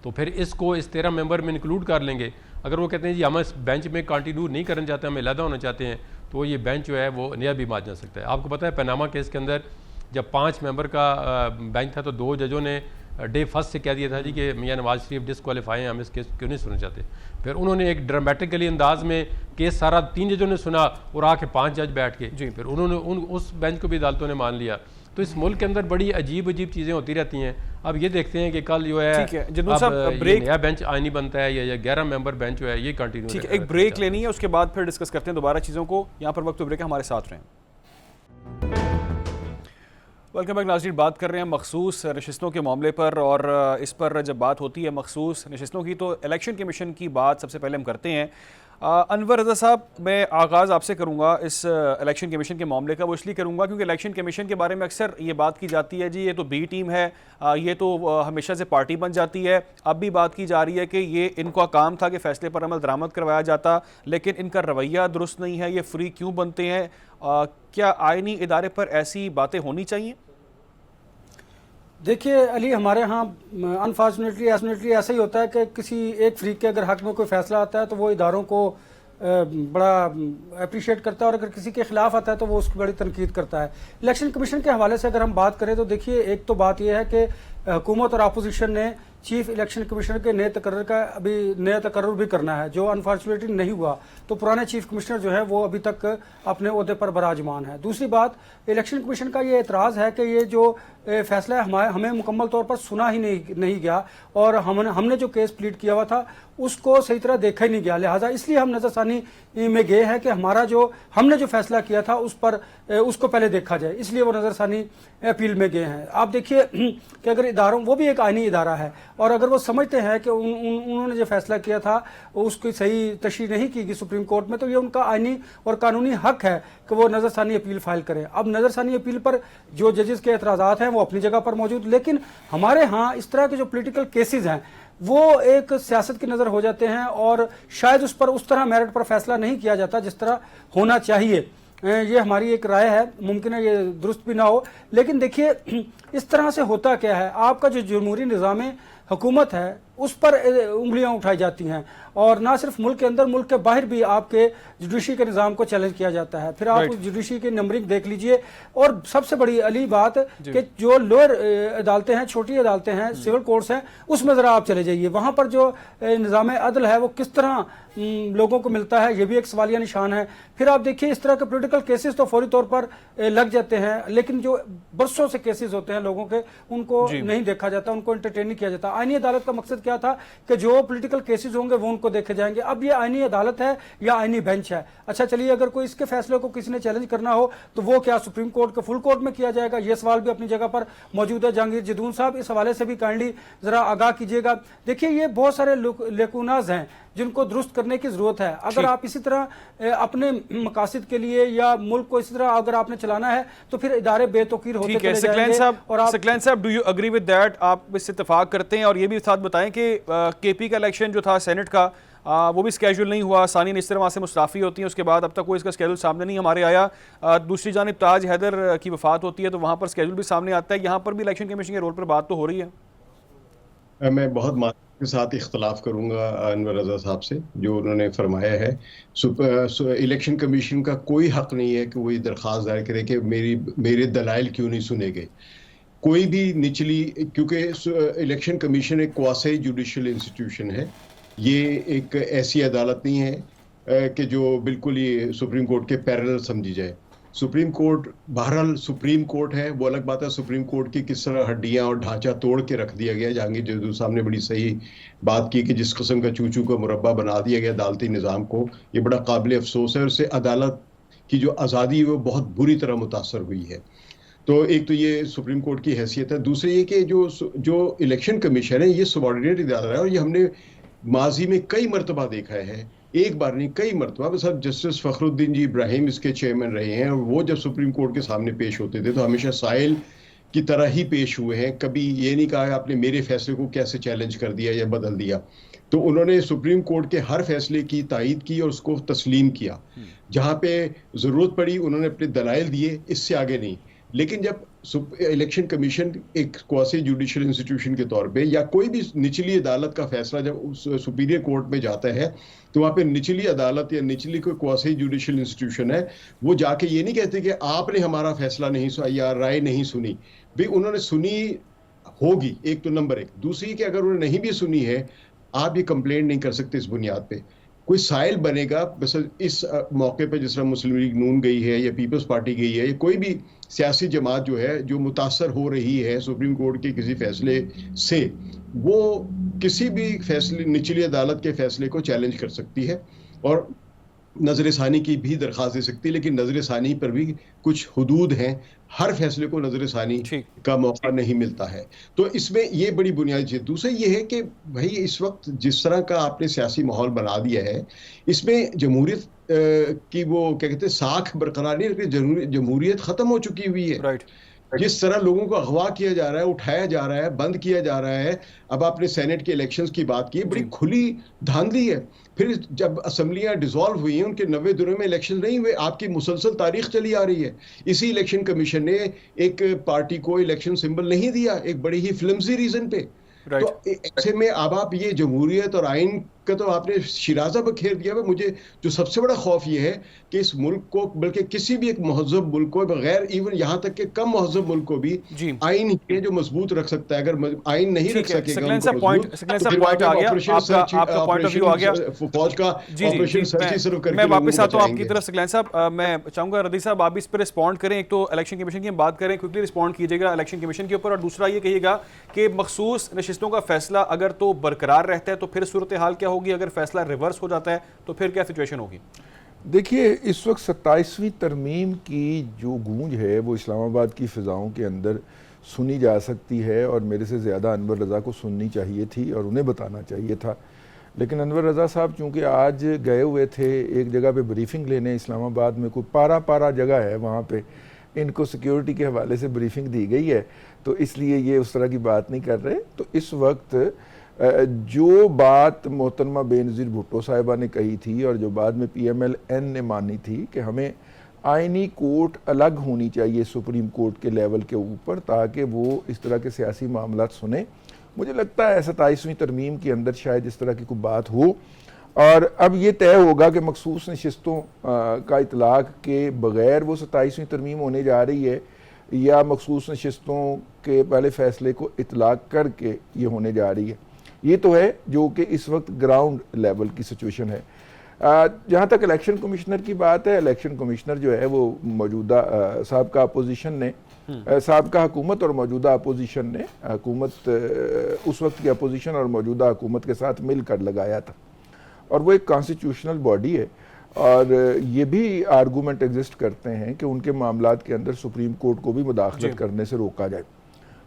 तो फिर इसको इस 13 मेंबर में इंक्लूड कर लेंगे। अगर वो कहते हैं जी हम इस बेंच में कंटिन्यू नहीं करना चाहते, हम अलहदा होना चाहते हैं, तो ये बेंच जो है वो नया भी माज जा सकता है। आपको पता है पनामा केस के अंदर जब 5 मेंबर का बेंच था तो 2 जजों ने डे फर्स्ट से कह दिया था जी कि मियां नवाज शरीफ डिसक्वालीफाई हैं, हम इस केस क्यों नहीं सुनना चाहते। फिर उन्होंने एक ड्रामेटिकली अंदाज में केस सारा 3 जजों ने सुना और आके 5 जज बैठ के फिर उन्होंने उस बेंच को भी अदालतों ने मान लिया। तो इस मुल्क के अंदर बड़ी अजीब चीज़ें होती रहती हैं। अब ये देखते हैं कि कल जो है नया बेंच आईनी बनता है या 11 मेंबर बेंच जो है ये कंटिन्यू। ठीक है, एक ब्रेक लेनी है, उसके बाद फिर डिस्कस करते हैं दोबारा चीज़ों को। यहाँ पर वक्त ब्रेक है, हमारे साथ रहें। वेलकम बैक नाज़रीन, बात कर रहे हैं मखसूस नशिस्तों के मामले पर, और इस पर जब बात होती है मखसूस नशिस्तों की तो इलेक्शन कमीशन की बात सबसे पहले हम करते हैं। अनवर रज़ा साहब, मैं आगाज़ आपसे करूंगा इस इलेक्शन कमीशन के मामले का। वो इसलिए करूंगा क्योंकि इलेक्शन कमीशन के बारे में अक्सर ये बात की जाती है जी ये तो बी टीम है, ये तो हमेशा से पार्टी बन जाती है। अब भी बात की जा रही है कि ये इनका काम था कि फ़ैसले पर अमल दरामद करवाया जाता, लेकिन इनका रवैया दुरुस्त नहीं है, ये फ्री क्यों बनते हैं? क्या आइनी इदारे पर ऐसी बातें होनी चाहिए? देखिए अली, हमारे यहाँ अनफॉर्चुनेटली ऐसा ही होता है कि किसी एक फ्रीक के अगर हक में कोई फैसला आता है तो वो इदारों को बड़ा अप्रिशिएट करता है, और अगर किसी के खिलाफ आता है तो वो उसकी बड़ी तनकीद करता है। इलेक्शन कमीशन के हवाले से अगर हम बात करें तो देखिए, एक तो बात यह है कि हुकूमत और अपोजिशन ने चीफ इलेक्शन कमिश्नर के नए तकर्रुर भी करना है, जो अनफॉर्चुनेटली नहीं हुआ। तो पुराने चीफ कमिश्नर जो है वो अभी तक अपने ओहदे पर बराजमान है। दूसरी बात, इलेक्शन कमीशन का ये एतराज़ है कि ये जो फैसला है हमें मुकम्मल तौर पर सुना ही नहीं गया, और हमने जो केस प्लीड किया हुआ था उसको सही तरह देखा ही नहीं गया। लिहाजा इसलिए हम नज़रसानी में गए हैं कि हमने जो फैसला किया था उस पर उसको पहले देखा जाए, इसलिए वो नज़रसानी अपील में गए हैं। आप देखिए कि अगर इदारों, वो भी एक आइनी इदारा है, और अगर वो समझते हैं कि उन्होंने जो फैसला किया था उसकी सही तशरीह नहीं की गई सुप्रीम कोर्ट में, तो ये उनका आइनी और कानूनी हक है कि वो नज़रसानी अपील फाइल करें। अब नज़रसानी अपील पर जो जजेस के एतराज़ात हैं वो अपनी जगह पर मौजूद, लेकिन हमारे यहाँ इस तरह के जो पोलिटिकल केसेज हैं वो एक सियासत की नज़र हो जाते हैं, और शायद उस पर उस तरह मेरिट पर फैसला नहीं किया जाता जिस तरह होना चाहिए। ये हमारी एक राय है, मुमकिन है ये दुरुस्त भी ना हो, लेकिन देखिए इस तरह से होता क्या है, आपका जो जमहूरी निज़ाम हुकूमत है उस पर उंगलियां उठाई जाती हैं, और ना सिर्फ मुल्क के अंदर, मुल्क के बाहर भी आपके जुडिशरी के निज़ाम को चैलेंज किया जाता है। फिर आप जुडिशरी की नंबरिंग देख लीजिए, और सबसे बड़ी अली बात कि जो लोअर अदालतें हैं, छोटी अदालतें हैं, सिविल कोर्ट्स हैं, उसमें ज़रा आप चले जाइए, वहाँ पर जो निज़ाम अदल है वो किस तरह लोगों को मिलता है, ये भी एक सवालिया निशान है। फिर आप देखिए इस तरह के पोलिटिकल केसेस तो फौरी तौर पर लग जाते हैं, लेकिन जो बरसों से केसेस होते हैं लोगों के, उनको नहीं देखा जाता, उनको एंटरटेन नहीं किया जाता। आईनी अदालत का मकसद क्या था कि जो पोलिटिकल केसेस होंगे वो उनको देखे जाएंगे। अब ये आईनी अदालत है या आईनी बेंच है? अच्छा चलिए, अगर कोई इसके फैसले को किसी ने चैलेंज करना हो तो वो क्या सुप्रीम कोर्ट के फुल कोर्ट में किया जाएगा? ये सवाल भी अपनी जगह पर मौजूद है। जहांगीर जदून साहब, इस हवाले से भी काइंडली जरा आगाह कीजिएगा। देखिए ये बहुत सारे लेकुनाज हैं जिनको दुरुस्त करने की जरूरत है। अगर आप इसी तरह अपने मकासद के लिए या मुल्क को इसी तरह अगर आपने चलाना है तो फिर इदारे बेतौकीर होते चले जाएंगे। और सकलैन साहब, do you agree with that? आप इससे इत्तेफाक करते हैं? और ये भी साथ बताएं कि केपी का इलेक्शन जो था सेनेट का, वो भी स्केड्यूल नहीं हुआ, सानी निस्तर वहाँ से मुस्ताफ़ी होती है, उसके बाद अब तक कोई इसका स्केड्यूल सामने नहीं हमारे आया। दूसरी जानिब ताज हैदर की वफात होती है तो वहाँ पर स्केड्यूल भी सामने आता है। यहाँ पर भी इलेक्शन कमीशन के रोल पर बात तो हो रही है। मैं बहुत के साथ इख्तलाफ करूंगा अनवर रजा साहब से जो उन्होंने फरमाया है। इलेक्शन कमीशन का कोई हक नहीं है कि वो ये दरख्वास्त दायर करे कि मेरे दलाइल क्यों नहीं सुने गए। कोई भी निचली, क्योंकि इलेक्शन कमीशन एक क्वासी जुडिशियल इंस्टीट्यूशन है, ये एक ऐसी अदालत नहीं है कि जो बिल्कुल ही सुप्रीम कोर्ट के पैरेलल समझी जाए। सुप्रीम कोर्ट बहरहाल सुप्रीम कोर्ट है, वो अलग बात है सुप्रीम कोर्ट की किस तरह हड्डियां और ढांचा तोड़ के रख दिया गया। जहांगीर जदू साहब ने बड़ी सही बात की कि जिस किस्म का चूचू का मुरब्बा बना दिया गया अदालती निज़ाम को, ये बड़ा काबिल अफसोस है। और उससे अदालत की जो आज़ादी है वो बहुत बुरी तरह मुतासर हुई है। तो एक तो ये सुप्रीम कोर्ट की हैसियत है। दूसरी ये कि जो इलेक्शन कमीशन है ये सबॉर्डिनेट इदारा है, और ये हमने माजी में कई मरतबा देखा है, एक बार नहीं कई मरतबा। बस अब जस्टिस फखरुद्दीन जी इब्राहिम इसके चेयरमैन रहे हैं, और वो जब सुप्रीम कोर्ट के सामने पेश होते थे तो हमेशा साहिल की तरह ही पेश हुए हैं। कभी ये नहीं कहा आपने मेरे फैसले को कैसे चैलेंज कर दिया या बदल दिया। तो उन्होंने सुप्रीम कोर्ट के हर फैसले की तायीद की और उसको तस्लीम किया। जहाँ पे ज़रूरत पड़ी उन्होंने अपने दलाइल दिए, इससे आगे नहीं। लेकिन जब इलेक्शन कमीशन एक क्वासी जुडिशियल इंस्टीट्यूशन के तौर पे या कोई भी निचली अदालत का फैसला जब सुपीरियर कोर्ट में जाता है, तो वहाँ पे निचली अदालत या निचली कोई क्वासी जुडिशियल इंस्टीट्यूशन है, वो जाके ये नहीं कहते कि आपने हमारा फैसला नहीं सुना या राय नहीं सुनी। भाई उन्होंने सुनी होगी, एक तो नंबर एक। दूसरी कि अगर उन्होंने नहीं भी सुनी है, आप ये कंप्लेंट नहीं कर सकते इस बुनियाद पे। कोई साइल बनेगा बस इस मौके पे, जिस तरह मुस्लिम लीग नून गई है या पीपल्स पार्टी गई है या कोई भी सियासी जमात जो है जो मुतासर हो रही है सुप्रीम कोर्ट के किसी फैसले से, वो किसी भी फैसले निचली अदालत के फैसले को चैलेंज कर सकती है और नजर सानी की भी दरख्वास्त दे सकती है। लेकिन नजर सानी पर भी कुछ हुदूद हैं, हर फैसले को नजर सानी का मौका नहीं मिलता है। तो इसमें ये बड़ी बुनियादी चीज। दूसरा ये है कि भाई इस वक्त जिस तरह का आपने सियासी माहौल बना दिया है, इसमें जमहूरियत की वो क्या कहते हैं साख बरकरार नहीं रखती, जमहूरियत खत्म हो चुकी हुई है। जिस तरह लोगों को अगवा किया जा रहा है, उठाया जा रहा है, बंद किया जा रहा है। अब आपने सेनेट के इलेक्शंस की बात की, बड़ी खुली धांधली है। फिर जब असम्बलियां डिसॉल्व हुई हैं, उनके 90 दिनों में इलेक्शन नहीं हुए, आपकी मुसलसल तारीख चली आ रही है। इसी इलेक्शन कमीशन ने एक पार्टी को इलेक्शन सिंबल नहीं दिया, एक बड़ी ही फ्लिम्सी रीजन पे। तो ऐसे में अब आप ये जमहूरियत और आइन का तो आपने शिराजा बखेर दिया है। मुझे जो सबसे बड़ा खौफ ये है कि इस मुल्क को, बल्कि किसी भी एक महजब मुल्क को, बगैर इवन यहाँ तक कि कम महजब मुल्क को भी आइन ही जो मजबूत रख सकता है। अगर आइन नहीं रख सकेगा फौज का ऑपरेशन सर्च ही सिर्फ करके मैं वापस आता हूँ आपकी तरफ। सकलैन साहब, मैं चाहूंगा रदी साहब आप इस पर रिस्पॉन्ड करें। एक तो इलेक्शन कमीशन की बात करें, क्विकली रिस्पॉन्ड कीजिएगा इलेक्शन कमीशन के ऊपर, और दूसरा ये कहिएगा कि मखसूस नशिस्तों का फैसला अगर तो बरकरार रहता है तो फिर सूरत हाल क्या होगी, अगर फैसला रिवर्स हो जाता है तो फिर क्या सिचुएशन होगी? देखिए, इस वक्त 27वीं तरमीम की जो गूंज है वो इस्लामाबाद की फ़िज़ाओं के अंदर सुनी जा सकती है, और मेरे से ज़्यादा अनवर रज़ा को सुननी चाहिए थी और उन्हें बताना चाहिए था। लेकिन अनवर रज़ा साहब चूँकि आज गए हुए थे एक जगह पे ब्रीफिंग लेने, इस्लामाबाद में कोई पारा जगह है, वहाँ पे इनको सिक्योरिटी के हवाले से ब्रीफिंग दी गई है, तो इसलिए ये उस तरह की बात नहीं कर रहे। तो इस वक्त जो बात मोहतरमा बेनज़ीर भुट्टो साहिबा ने कही थी और जो बाद में PMLN ने मानी थी कि हमें आइनी कोर्ट अलग होनी चाहिए सुप्रीम कोर्ट के लेवल के ऊपर, ताकि वो इस तरह के सियासी मामला सुने, मुझे लगता है 27वीं तरमीम के अंदर शायद इस तरह की कोई बात हो। और अब ये तय होगा कि मखसूस नशिस्तों का इतलाक़ के बग़ैर वो 27वीं तरमीम होने जा रही है, या मखसूस नशिस्तों के पहले फ़ैसले को इतलाक़ करके ये होने जा रही है। ये तो है जो कि इस वक्त ग्राउंड लेवल की सिचुएशन है। जहाँ तक इलेक्शन कमिश्नर की बात है, इलेक्शन कमिश्नर जो है वो मौजूदा साबका अपोजिशन ने, साबका हुकूमत और मौजूदा अपोजिशन ने, हुकूमत उस वक्त की अपोजिशन और मौजूदा हुकूमत के साथ मिलकर लगाया था, और वो एक कॉन्स्टिट्यूशनल बॉडी है। और ये भी आर्गूमेंट एग्जिस्ट करते हैं कि उनके मामलात के अंदर सुप्रीम कोर्ट को भी मुदाखलत करने से रोका जाए,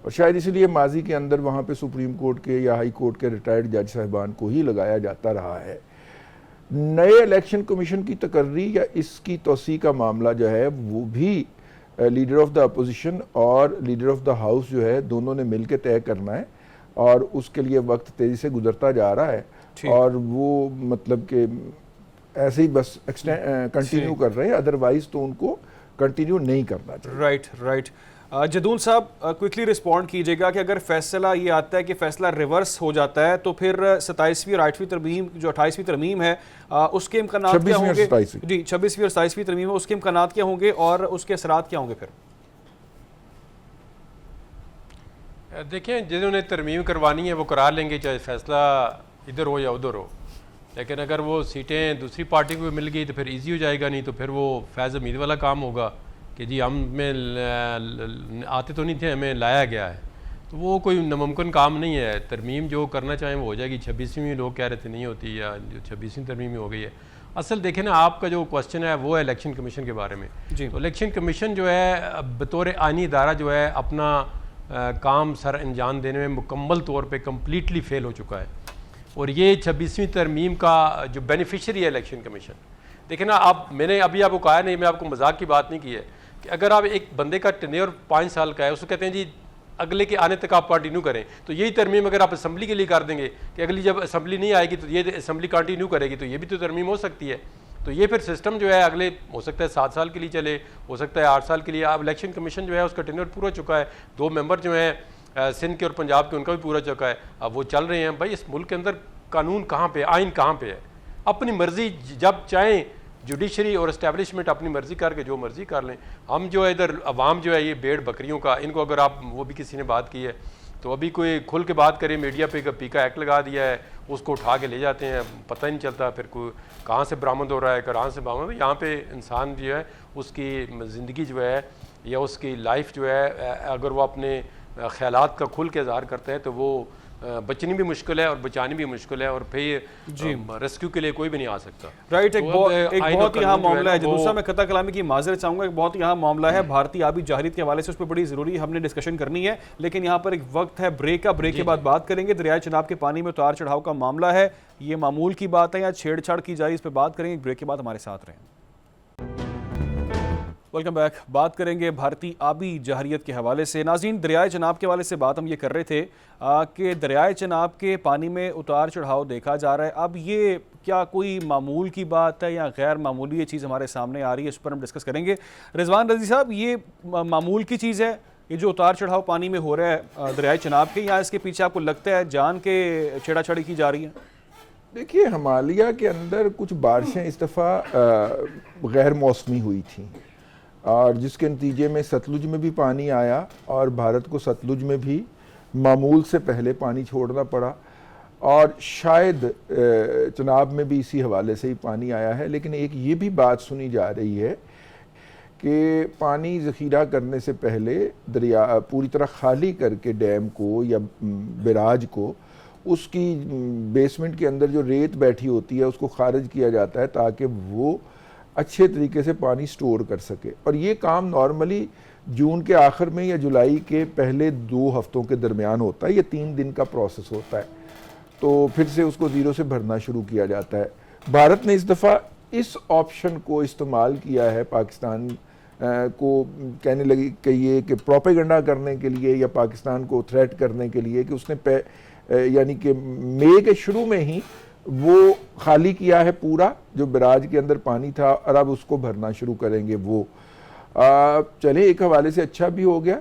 और शायद इसीलिए माजी के अंदर वहाँ पे सुप्रीम कोर्ट के या हाई कोर्ट के रिटायर्ड जज साहिबान को ही लगाया जाता रहा है। नए इलेक्शन कमीशन की तकर्री या इसकी तोसी का मामला जो है वो भी लीडर ऑफ द अपोजिशन और लीडर ऑफ द हाउस जो है दोनों ने मिल के तय करना है, और उसके लिए वक्त तेज़ी से गुजरता जा रहा है, और वो मतलब कि ऐसे ही बस कंटिन्यू कर रहे हैं, अदरवाइज तो उनको कंटिन्यू नहीं करना चाहिए। राइट। जदून साहब क्विकली रिस्पॉन्ड कीजिएगा कि अगर फैसला ये आता है कि फैसला रिवर्स हो जाता है तो फिर 27वीं और 8वीं तरमीम जो 28वीं तरमीम है उसके इम्कानात क्या 26वीं और होंगे? 27वीं। जी 26वीं और 27वीं तरमीम है, उसके इम्कानात क्या होंगे और उसके असरात क्या होंगे फिर? देखें, जिन्होंने तरमीम करवानी है वो करा लेंगे, चाहे फैसला इधर हो या उधर हो। लेकिन अगर वो सीटें दूसरी पार्टी को मिल गई तो फिर इजी हो जाएगा, नहीं तो फिर वो फैज़ हमीद वाला काम होगा कि जी हम में आते तो नहीं थे, हमें लाया गया है। तो वो कोई नामुमकिन काम नहीं है। तरमीम जो करना चाहें वो हो जाएगी। 26वीं लोग कह रहे थे नहीं होती, या 26वीं तरमीम में हो गई है। असल देखें ना, आपका जो क्वेश्चन है वो है इलेक्शन कमीशन के बारे में। जी। तो इलेक्शन कमीशन जो है बतौर आइनी इदारा जो है अपना काम सर अंजाम देने में मुकम्मल तौर पे कम्प्लीटली फ़ेल हो चुका है। और ये 26वीं तरमीम का जो बेनिफिशरी है इलेक्शन कमीशन, देखिए ना, आप मैंने अभी आपको कहा नहीं, मैं आपको मजाक की बात नहीं की है कि अगर आप एक बंदे का टेन्योर 5 साल का है, उसको कहते हैं जी अगले के आने तक आप कंटिन्यू करें, तो यही तरमीम अगर आप असम्बली के लिए कर देंगे कि अगली जब असम्बली नहीं आएगी तो ये असम्बली कंटिन्यू करेगी, तो ये भी तो तरमीम हो सकती है। तो ये फिर सिस्टम जो है अगले हो सकता है 7 साल के लिए चले, हो सकता है 8 साल के लिए। अब इलेक्शन कमीशन जो है उसका टेन्योर पूरा चुका है, 2 मेंबर जो हैं सिंध के और पंजाब के, उनका भी पूरा चुका है, अब वो चल रहे हैं। भाई इस मुल्क के अंदर कानून कहाँ पे, आइन कहाँ पे है? अपनी मर्जी जब चाहें जुडिशरी और इस्टेब्लिशमेंट अपनी मर्जी करके जो मर्जी कर लें। हम जो है इधर अवाम जो है ये भेड़ बकरियों का, इनको अगर आप, वो भी किसी ने बात की है तो अभी कोई खुल के बात करे, मीडिया पे पीका एक्ट लगा दिया है, उसको उठा के ले जाते हैं, पता ही नहीं चलता फिर कोई कहाँ से बरामद हो रहा है, कहाँ से बरामद। यहाँ पे इंसान जो है उसकी ज़िंदगी जो है या उसकी लाइफ जो है, अगर वो अपने ख्यालात का खुल के इजहार करते हैं तो वो बचनी भी मुश्किल है और बचानी भी मुश्किल है, और फिर रेस्क्यू के लिए कोई भी नहीं आ सकता। राइट। एक बहुत यहाँ मामला है, दूसरा मैं कता कलामी की माजरत चाहूँगा, एक बहुत यहाँ मामला है भारतीय आबी जाहिरियत के हवाले से, उस पर बड़ी ज़रूरी हमने डिस्कशन करनी है, लेकिन यहाँ पर एक वक्त है ब्रेक का। ब्रेक के बाद बात करेंगे। दरियाए चनाब के पानी में उतार चढ़ाव का मामला है, ये मामूल की बात है या छेड़छाड़ की जा रही है, इस पर बात करेंगे। ब्रेक के बाद हमारे साथ रहें। Welcome back. बात करेंगे भारतीय आबी जाहिरियत के हवाले से। नाज़रीन, दरियाए चनाब के हवाले से बात हम ये कर रहे थे कि दरियाए चनाब के पानी में उतार चढ़ाव देखा जा रहा है। अब ये क्या कोई मामूल की बात है या गैर मामूली ये चीज़ हमारे सामने आ रही है, इस पर हम डिस्कस करेंगे। रिजवान रजी साहब, ये मामूल की चीज़ है ये जो उतार चढ़ाव पानी में हो रहा है दरियाए चनाब के, या इसके पीछे आपको लगता है जान के छेड़ाछाड़ी की जा रही है? देखिए, हिमालय के अंदर कुछ बारिशें इस दफ़ा गैर मौसमी हुई थी, और जिसके नतीजे में सतलुज में भी पानी आया और भारत को सतलुज में भी मामूल से पहले पानी छोड़ना पड़ा, और शायद चनाब में भी इसी हवाले से ही पानी आया है। लेकिन एक ये भी बात सुनी जा रही है कि पानी ज़ख़ीरा करने से पहले दरिया पूरी तरह खाली करके डैम को या बैराज को, उसकी बेसमेंट के अंदर जो रेत बैठी होती है उसको खारिज किया जाता है ताकि वो अच्छे तरीके से पानी स्टोर कर सके। और ये काम नॉर्मली जून के आखिर में या जुलाई के पहले 2 हफ्तों के दरमियान होता है। ये 3 दिन का प्रोसेस होता है, तो फिर से उसको ज़ीरो से भरना शुरू किया जाता है। भारत ने इस दफ़ा इस ऑप्शन को इस्तेमाल किया है, पाकिस्तान को कहने लगी कहिए कि प्रोपेगेंडा करने के लिए या पाकिस्तान को थ्रेट करने के लिए, कि उसने यानी कि मई के शुरू में ही वो खाली किया है पूरा जो बैराज के अंदर पानी था, और अब उसको भरना शुरू करेंगे वो। चले, एक हवाले से अच्छा भी हो गया।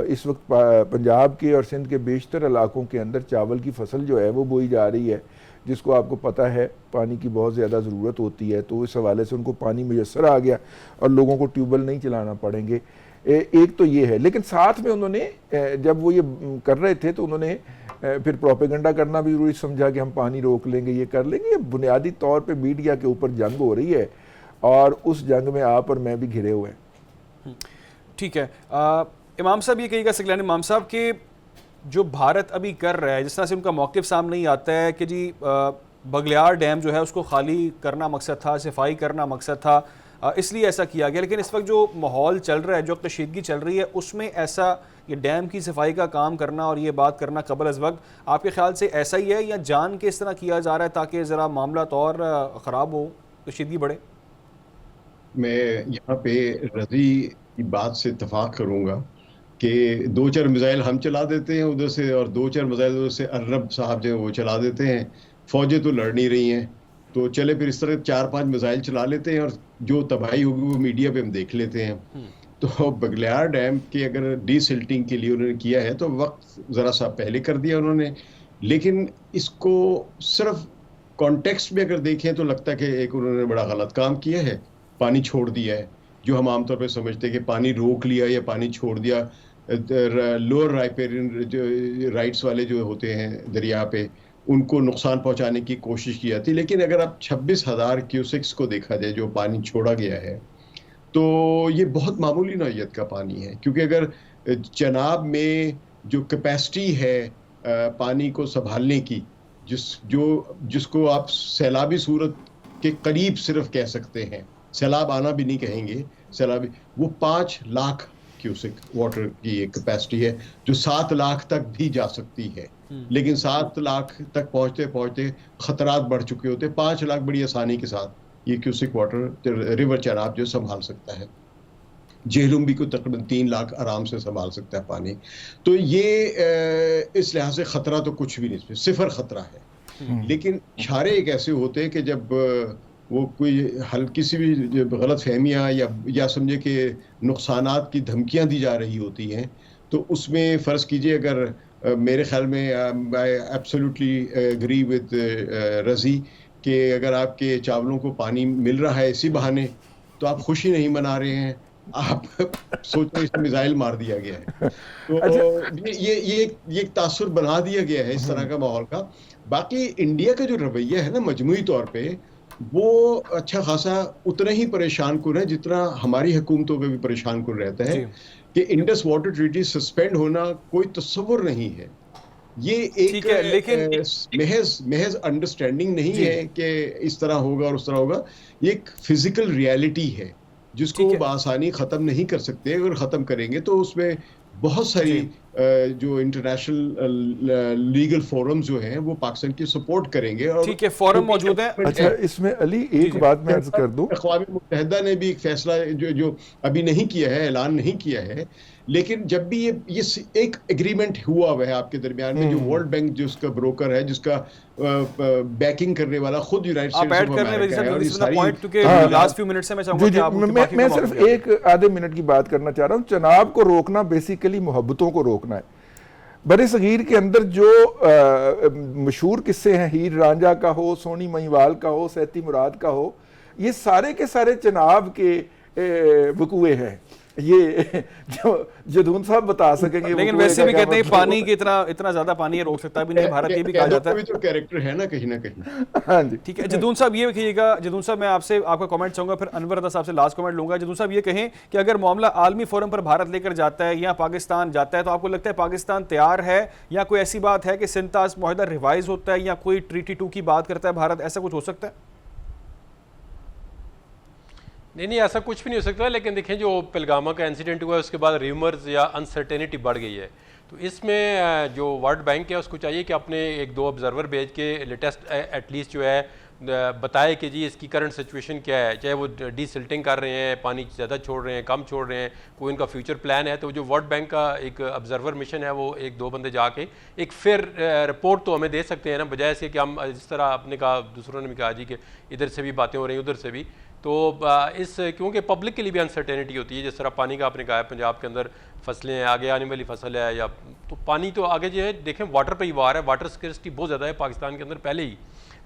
इस वक्त पंजाब के और सिंध के बेशतर इलाकों के अंदर चावल की फसल जो है वो बोई जा रही है, जिसको आपको पता है पानी की बहुत ज़्यादा ज़रूरत होती है, तो इस हवाले से उनको पानी मुयस्सर आ गया और लोगों को ट्यूबवेल नहीं चलाना पड़ेंगे। एक तो ये है, लेकिन साथ में उन्होंने जब वो ये कर रहे थे तो उन्होंने फिर प्रोपेगेंडा करना भी जरूरी समझा कि हम पानी रोक लेंगे, ये कर लेंगे। ये बुनियादी तौर पे मीडिया के ऊपर जंग हो रही है और उस जंग में आप और मैं भी घिरे हुए हैं। ठीक है। इमाम साहब ये कहिएगा, सकलानी इमाम साहब के जो भारत अभी कर रहा है, जिस तरह से उनका मौक़िफ़ सामने ही आता है कि जी बगलियार डैम जो है उसको खाली करना मकसद था, सफाई करना मकसद था, इसलिए ऐसा किया गया। लेकिन इस वक्त जो माहौल चल रहा है, जो कशीदगी चल रही है, उसमें ऐसा ये डैम की सफाई का काम करना और ये बात करना कबल अज़ वक्त, आपके ख्याल से ऐसा ही है या जान के इस तरह किया जा रहा है ताकि ज़रा मामला तो और ख़राब हो, कशीदगी बढ़े? मैं यहाँ पे रज़ी की बात से इत्तफाक करूँगा कि 2-4 मिसाइल हम चला देते हैं उधर से, और 2-4 मिसाइल उधर से अर्नब साहब जो है वो चला देते हैं। फौजें तो लड़ नहीं रही हैं, तो चले फिर इस तरह 4-5 मिसाइल चला लेते हैं और जो तबाही होगी वो मीडिया पे हम देख लेते हैं। तो बगलियार डैम के अगर डीसिल्टिंग के लिए उन्होंने किया है तो वक्त ज़रा सा पहले कर दिया उन्होंने, लेकिन इसको सिर्फ कॉन्टेक्स्ट में अगर देखें तो लगता है कि एक उन्होंने बड़ा गलत काम किया है, पानी छोड़ दिया है। जो हम आमतौर पे समझते हैं कि पानी रोक लिया या पानी छोड़ दिया, लोअर राइपेरियन जो राइट्स वाले जो होते हैं दरिया पे, उनको नुकसान पहुंचाने की कोशिश की जाती है। लेकिन अगर आप 26,000 क्यूसेक्स को देखा जाए जो पानी छोड़ा गया है, तो ये बहुत मामूली नौइयत का पानी है, क्योंकि अगर चनाब में जो कैपेसिटी है पानी को संभालने की, जिसको आप सैलाबी सूरत के करीब सिर्फ कह सकते हैं, सैलाब आना भी नहीं कहेंगे, सैलाबी, वो 5 लाख क्यूसेक वाटर की एक कैपेसिटी है जो 7 लाख तक भी जा सकती है। लेकिन 7 लाख तक पहुंचते पहुंचते खतरात बढ़ चुके होते। 5 लाख बड़ी आसानी के साथ ये क्यूसेक वाटर रिवर चनाब जो संभाल सकता है। जेहलुम भी को तकरीबन 3 लाख आराम से संभाल सकता है पानी। तो ये इस लिहाज से खतरा तो कुछ भी नहीं, सिफर खतरा है। लेकिन इशारे एक ऐसे होते हैं कि जब वो कोई हल्की सी भी गलत फहमियाँ या समझे कि नुकसानात की धमकियाँ दी जा रही होती हैं, तो उसमें फ़र्ज़ कीजिए अगर मेरे ख्याल में आई एब्सोल्युटली एग्री विद रज़ी कि अगर आपके चावलों को पानी मिल रहा है इसी बहाने, तो आप खुशी नहीं मना रहे हैं, आप सोचो इस मिसाइल मार दिया गया है। तो ये एक तासुर बना दिया गया है इस तरह का माहौल का। बाकी इंडिया का जो रवैया है ना मजमूई तौर पे, वो अच्छा खासा उतना ही परेशान कुन है जितना हमारी हुकूमतों पे भी परेशान कुन रहता है कि इंडस वाटर ट्रीटी सस्पेंड होना कोई तसव्वुर नहीं है। ये एक लेकिन महज अंडरस्टैंडिंग नहीं है कि इस तरह होगा और उस तरह होगा। ये एक फिजिकल रियलिटी है जिसको वो आसानी ख़त्म नहीं कर सकते। अगर ख़त्म करेंगे तो उसमें बहुत सारी जो इंटरनेशनल लीगल फोरम जो हैं वो पाकिस्तान की सपोर्ट करेंगे। और ठीक है, फोरम मौजूद है। अच्छा, इसमें अली एक बात मैं अर्ज कर दूं, अक़वाम मुत्तहिदा ने भी एक फैसला जो अभी नहीं किया है, ऐलान नहीं किया है, लेकिन जब भी ये एक एग्रीमेंट हुआ हुआ है आपके दरमियान में, जो वर्ल्ड बैंक जिसका ब्रोकर है, जिसका बैकिंग करने वाला खुद यूनाइटेड स्टेट्स ऑफ अमेरिका है, और ये सारी लास्ट फ्यू मिनट्स में मैं चाहूंगा कि आप मैं सिर्फ एक आधे मिनट की बात करना चाह रहा हूँ। चनाब को रोकना बेसिकली मोहब्बतों को रोकना है। बड़े सगीर के अंदर जो मशहूर किस्से हैं, हीर रांझा का हो, सोनी महिवाल का हो, सैती मुराद का हो, ये सारे के सारे चनाब के वकूए हैं। ये जो जदून साहब बता सकेंगे। लेकिन वैसे भी कहते हैं पानी की इतना ज्यादा पानी रोक सकता भी नहीं भारत, ये भी कहा जाता है। तो कैरेक्टर है ना कहीं ना कहीं। हाँ जी, ठीक है जदून साहब, ये कहिएगा। जदून साहब, मैं आपसे आपका कमेंट चाहूंगा, फिर अनवर रज़ा साहब से लास्ट कमेंट लूंगा। जदून साहब, ये कहें कि अगर मामला आलमी फोरम पर भारत लेकर जाता है या पाकिस्तान जाता है, तो आपको लगता है पाकिस्तान तैयार है, या कोई ऐसी बात है कि सिंताज मुआहदा रिवाइज होता है या कोई ट्रीटी 2 की बात करता है भारत, ऐसा कुछ हो सकता है? नहीं, ऐसा कुछ भी नहीं हो सकता। लेकिन देखें, जो पहलगामा का इंसिडेंट हुआ है उसके बाद र्यूमर्स या अनसर्टेनिटी बढ़ गई है। तो इसमें जो वर्ल्ड बैंक है उसको चाहिए कि अपने 1-2 ऑब्जर्वर भेज के लेटेस्ट एटलीस्ट जो है बताए कि जी इसकी करंट सिचुएशन क्या है, चाहे वो डीसिल्टिंग कर रहे हैं, पानी ज़्यादा छोड़ रहे हैं, कम छोड़ रहे हैं, कोई उनका फ्यूचर प्लान है। तो जो वर्ल्ड बैंक का एक ऑब्जर्वर मिशन है वो 1-2 बंदे जाके एक फिर रिपोर्ट तो हमें दे सकते हैं ना, बजाय से कि हम जिस तरह आपने कहा, दूसरों ने भी कहा जी कि इधर से भी बातें हो रही हैं उधर से भी। तो क्योंकि पब्लिक के लिए भी अनसर्टेनिटी होती है, जिस तरह पानी का आपने कहा है पंजाब के अंदर फसलें हैं, आगे आने वाली फसल है, या तो पानी तो आगे जो है देखें वाटर पे ही वार है, वाटर स्कैर्सिटी बहुत ज़्यादा है पाकिस्तान के अंदर पहले ही,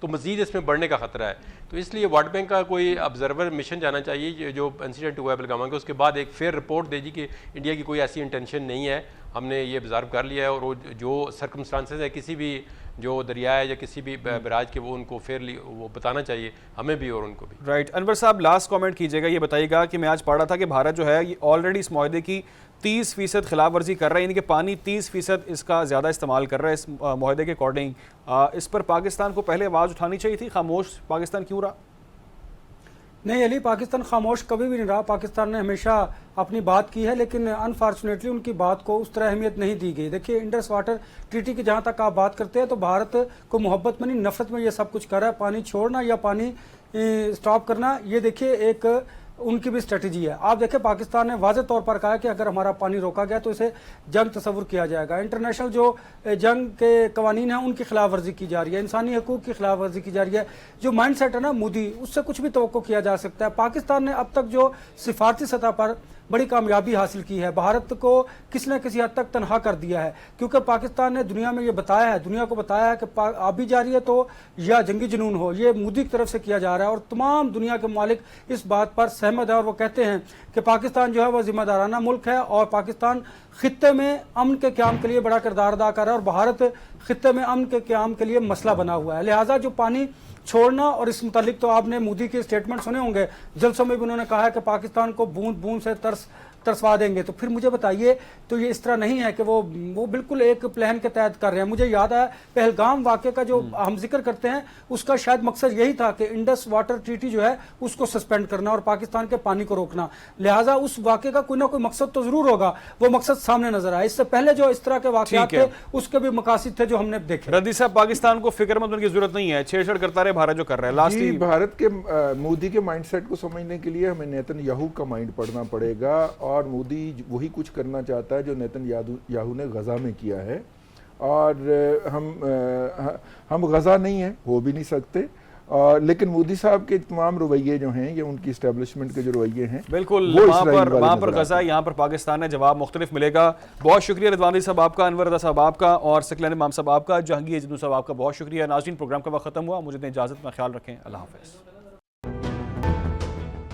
तो मज़ीद इसमें बढ़ने का खतरा है। तो इसलिए वर्ल्ड बैंक का कोई ऑब्जर्वर मिशन जाना चाहिए। जो इंसिडेंट हुआ है पहलगामा के, उसके बाद एक फेयर रिपोर्ट दे जी कि इंडिया की कोई ऐसी इंटेंशन नहीं है, हमने ये ऑब्जर्व कर लिया है, और जो सर्कमस्टांसेस है किसी भी जो दरिया है या किसी भी बराज के, वो उनको फेयरली वो बताना चाहिए, हमें भी और उनको भी। राइट। अनवर साहब, लास्ट कमेंट कीजिएगा। ये बताइएगा कि मैं आज पढ़ रहा था कि भारत जो है ये ऑलरेडी इस मुआहदे की 30% खिलाफ वर्जी कर रहा है, यानी कि पानी 30% इसका ज़्यादा इस्तेमाल कर रहा है इस मुआहदे के अकॉर्डिंग। इस पर पाकिस्तान को पहले आवाज़ उठानी चाहिए थी, खामोश पाकिस्तान क्यों रहा? नहीं अली, पाकिस्तान खामोश कभी भी नहीं रहा। पाकिस्तान ने हमेशा अपनी बात की है, लेकिन अनफॉर्चुनेटली उनकी बात को उस तरह अहमियत नहीं दी गई। देखिए, इंडस वाटर ट्रीटी की जहाँ तक आप बात करते हैं, तो भारत को मोहब्बत में नहीं नफरत में ये सब कुछ कर रहा है। पानी छोड़ना या पानी स्टॉप करना, ये देखिए एक उनकी भी स्ट्रेटजी है। आप देखें, पाकिस्तान ने वाज़ेह तौर पर कहा कि अगर हमारा पानी रोका गया तो इसे जंग तस्वुर किया जाएगा। इंटरनेशनल जो जंग के कवानीन हैं उनकी खिलाफ वर्जी की जा रही है, इंसानी हकूक़ की खिलाफ वर्जी की जा रही है। जो माइंड सेट है ना मोदी, उससे कुछ भी तवक्को किया जा सकता है। पाकिस्तान ने अब तक जो सिफारती सतह पर बड़ी कामयाबी हासिल की है, भारत को किसी न किसी हद तक तनहा कर दिया है, क्योंकि पाकिस्तान ने दुनिया में ये बताया है, दुनिया को बताया है कि आबी जारी तो या जंगी जुनून हो, ये मोदी की तरफ से किया जा रहा है और तमाम दुनिया के मालिक इस बात पर सहमत है और वो कहते हैं कि पाकिस्तान जो है वह जिम्मेदाराना मुल्क है और पाकिस्तान खित्ते में अमन के क़याम के लिए बड़ा किरदार अदा कर रहा है और भारत खित्ते में अमन के क़याम के लिए मसला बना हुआ है। लिहाजा जो पानी छोड़ना, और इस मुतालिक तो आपने मोदी के स्टेटमेंट सुने होंगे, जलसों में भी उन्होंने कहा है कि पाकिस्तान को बूंद बूंद से तरसवा देंगे। तो फिर मुझे बताइए, तो ये इस तरह नहीं है कि वो बिल्कुल एक प्लान के तहत कर रहे हैं। मुझे याद है पहलगाम वाक़े का जो हम जिक्र करते हैं, उसका शायद मकसद यही था कि इंडस वाटर ट्रीटी जो है उसको सस्पेंड करना और पाकिस्तान के पानी को रोकना। लिहाजा उस वाक़े का कोई ना कोई मकसद तो जरूर होगा, वो मकसद सामने नजर आया। इससे पहले जो इस तरह के वाक़यात थे उसके भी मकासद थे जो हमने देखे। रद्दी साहब, पाकिस्तान को फिक्रमंद होने की जरूरत नहीं है, छेड़छाड़ करता रहे भारत जो कर रहा है। लास्टली भारत के मोदी के माइंडसेट को समझने के लिए हमें नेतन्याहू का माइंड पढ़ना पड़ेगा, और मोदी वही कुछ करना चाहता है जो नेतन्याहू ने गजा में किया है, और हम गजा नहीं है, हो भी नहीं सकते। लेकिन मोदी साहब के तमाम रवैये जो हैं, ये उनकी इस्टेब्लिशमेंट के जो रवैये हैं, बिल्कुल वहाँ पर गजा, यहाँ पर पाकिस्तान है, जवाब मुख्तलिफ मिलेगा। बहुत शुक्रिया रिजवान साहब आपका, अनवर रज़ा साहब आपका, और सकलैन इमाम साहब आपका, जहांगीर जिन्नू साहब आपका बहुत शुक्रिया। नाज़रीन, प्रोग्राम का वक्त खत्म हुआ, मुझे इजाज़त में, ख्याल रखें, अल्लाह हाफ़िज़।